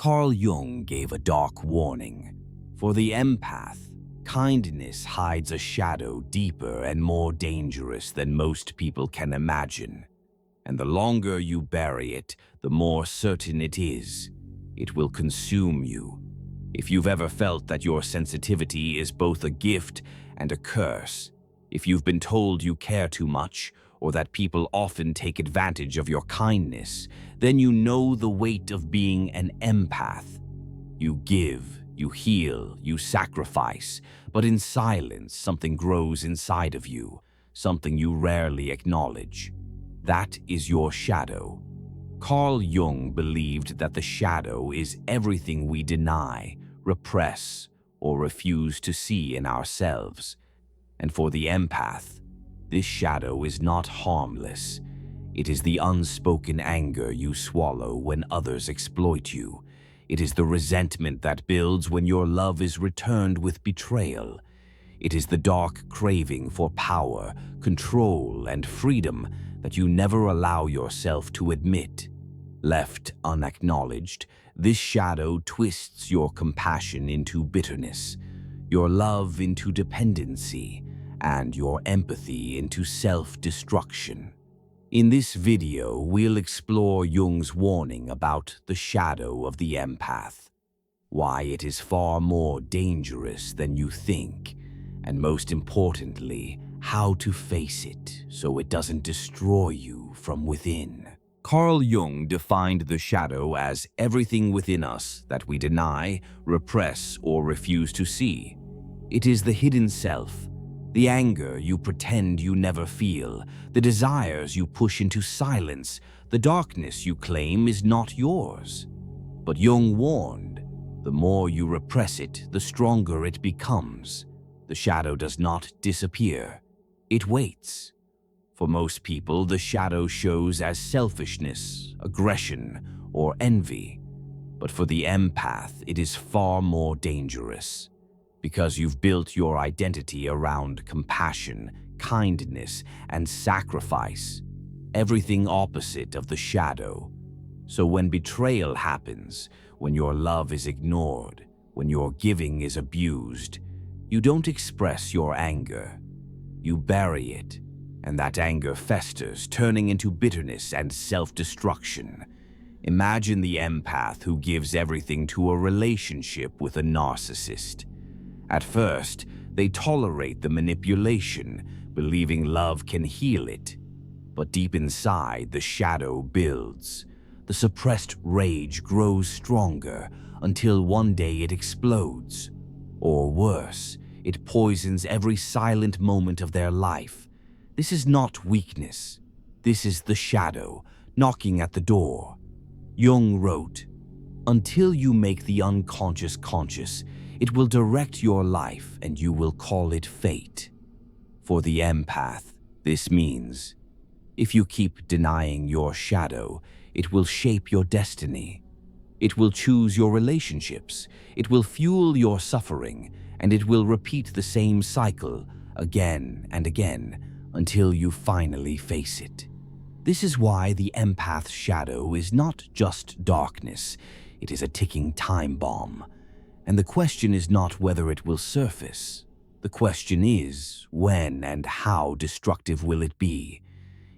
Carl Jung gave a dark warning. For the empath, kindness hides a shadow deeper and more dangerous than most people can imagine. And the longer you bury it, the more certain it is. It will consume you. If you've ever felt that your sensitivity is both a gift and a curse, if you've been told you care too much, or that people often take advantage of your kindness, then you know the weight of being an empath. You give, you heal, you sacrifice, but in silence something grows inside of you, something you rarely acknowledge. That is your shadow. Carl Jung believed that the shadow is everything we deny, repress, or refuse to see in ourselves. And for the empath, this shadow is not harmless. It is the unspoken anger you swallow when others exploit you. It is the resentment that builds when your love is returned with betrayal. It is the dark craving for power, control, and freedom that you never allow yourself to admit. Left unacknowledged, this shadow twists your compassion into bitterness, your love into dependency, and your empathy into self-destruction. In this video, we'll explore Jung's warning about the shadow of the empath, why it is far more dangerous than you think, and most importantly, how to face it so it doesn't destroy you from within. Carl Jung defined the shadow as everything within us that we deny, repress, or refuse to see. It is the hidden self, the anger you pretend you never feel, the desires you push into silence, the darkness you claim is not yours. But Jung warned, the more you repress it, the stronger it becomes. The shadow does not disappear. It waits. For most people, the shadow shows as selfishness, aggression, or envy. But for the empath, it is far more dangerous. Because you've built your identity around compassion, kindness, and sacrifice, everything opposite of the shadow. So when betrayal happens, when your love is ignored, when your giving is abused, you don't express your anger. You bury it, and that anger festers, turning into bitterness and self-destruction. Imagine the empath who gives everything to a relationship with a narcissist. At first, they tolerate the manipulation, believing love can heal it. But deep inside, the shadow builds. The suppressed rage grows stronger until one day it explodes. Or worse, it poisons every silent moment of their life. This is not weakness. This is the shadow, knocking at the door. Jung wrote, "Until you make the unconscious conscious, it will direct your life and you will call it fate." For the empath, this means, if you keep denying your shadow, it will shape your destiny. It will choose your relationships, it will fuel your suffering, and it will repeat the same cycle again and again until you finally face it. This is why the empath's shadow is not just darkness, it is a ticking time bomb. And the question is not whether it will surface. The question is, when and how destructive will it be?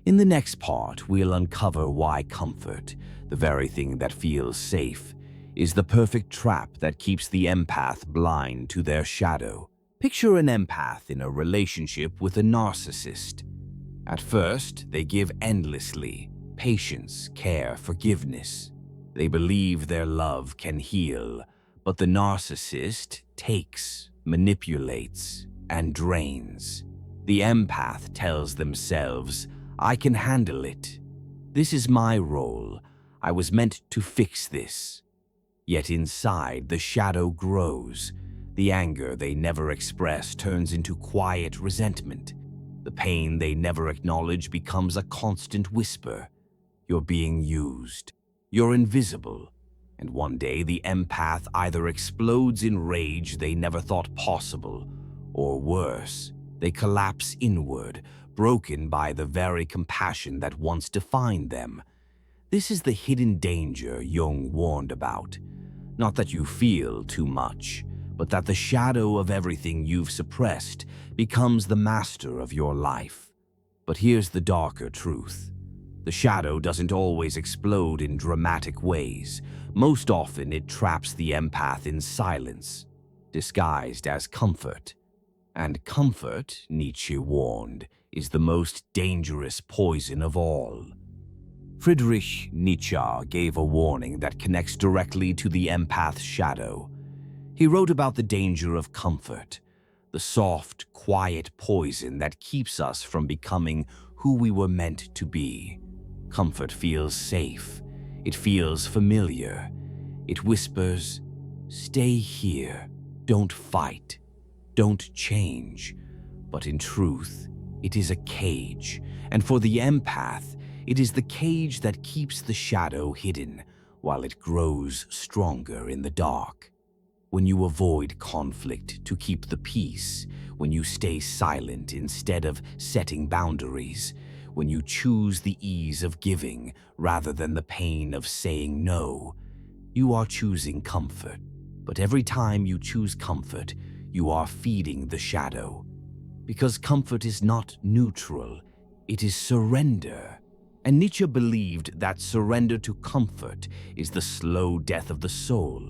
In the next part, we'll uncover why comfort, the very thing that feels safe, is the perfect trap that keeps the empath blind to their shadow. Picture an empath in a relationship with a narcissist. At first, they give endlessly, patience, care, forgiveness. They believe their love can heal, but the narcissist takes, manipulates, and drains. The empath tells themselves, "I can handle it. This is my role. I was meant to fix this." Yet inside, the shadow grows. The anger they never express turns into quiet resentment. The pain they never acknowledge becomes a constant whisper. You're being used. You're invisible. And one day, the empath either explodes in rage they never thought possible, or worse, they collapse inward, broken by the very compassion that once defined them. This is the hidden danger Jung warned about. Not that you feel too much, but that the shadow of everything you've suppressed becomes the master of your life. But here's the darker truth. The shadow doesn't always explode in dramatic ways. Most often it traps the empath in silence, disguised as comfort. And comfort, Nietzsche warned, is the most dangerous poison of all. Friedrich Nietzsche gave a warning that connects directly to the empath's shadow. He wrote about the danger of comfort, the soft, quiet poison that keeps us from becoming who we were meant to be. Comfort feels safe. It feels familiar. It whispers, "Stay here. Don't fight. Don't change." But in truth, it is a cage. And for the empath, it is the cage that keeps the shadow hidden while it grows stronger in the dark. When you avoid conflict to keep the peace, when you stay silent instead of setting boundaries, when you choose the ease of giving rather than the pain of saying no, you are choosing comfort. But every time you choose comfort, you are feeding the shadow. Because comfort is not neutral, it is surrender. And Nietzsche believed that surrender to comfort is the slow death of the soul.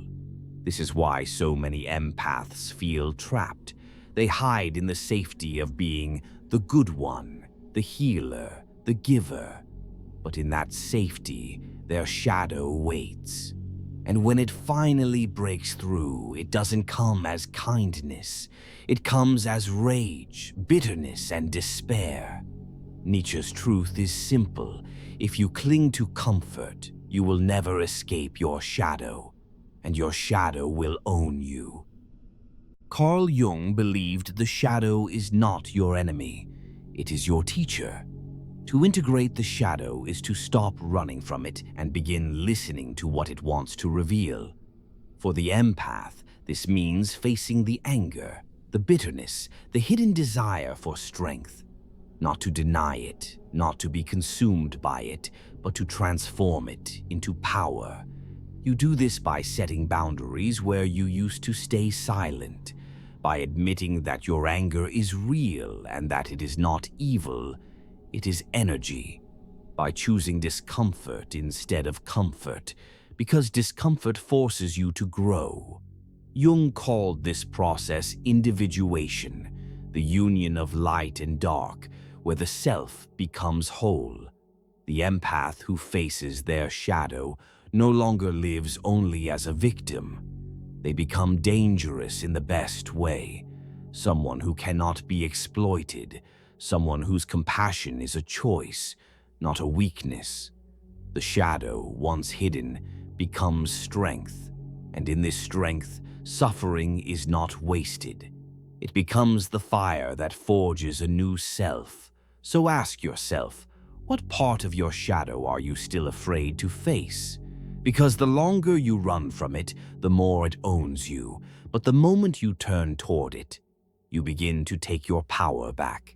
This is why so many empaths feel trapped. They hide in the safety of being the good one, the healer, the giver. But in that safety, their shadow waits. And when it finally breaks through, it doesn't come as kindness. It comes as rage, bitterness, and despair. Nietzsche's truth is simple. If you cling to comfort, you will never escape your shadow, and your shadow will own you. Carl Jung believed the shadow is not your enemy. It is your teacher. To integrate the shadow is to stop running from it and begin listening to what it wants to reveal. For the empath, this means facing the anger, the bitterness, the hidden desire for strength. Not to deny it, not to be consumed by it, but to transform it into power. You do this by setting boundaries where you used to stay silent, by admitting that your anger is real and that it is not evil. It is energy, by choosing discomfort instead of comfort, because discomfort forces you to grow. Jung called this process individuation, the union of light and dark, where the self becomes whole. The empath who faces their shadow no longer lives only as a victim. They become dangerous in the best way, someone who cannot be exploited, someone whose compassion is a choice, not a weakness. The shadow, once hidden, becomes strength, and in this strength, suffering is not wasted. It becomes the fire that forges a new self. So ask yourself, what part of your shadow are you still afraid to face? Because the longer you run from it, the more it owns you. But the moment you turn toward it, you begin to take your power back.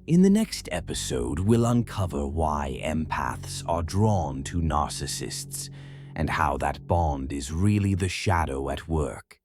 In the next episode, we'll uncover why empaths are drawn to narcissists and how that bond is really the shadow at work.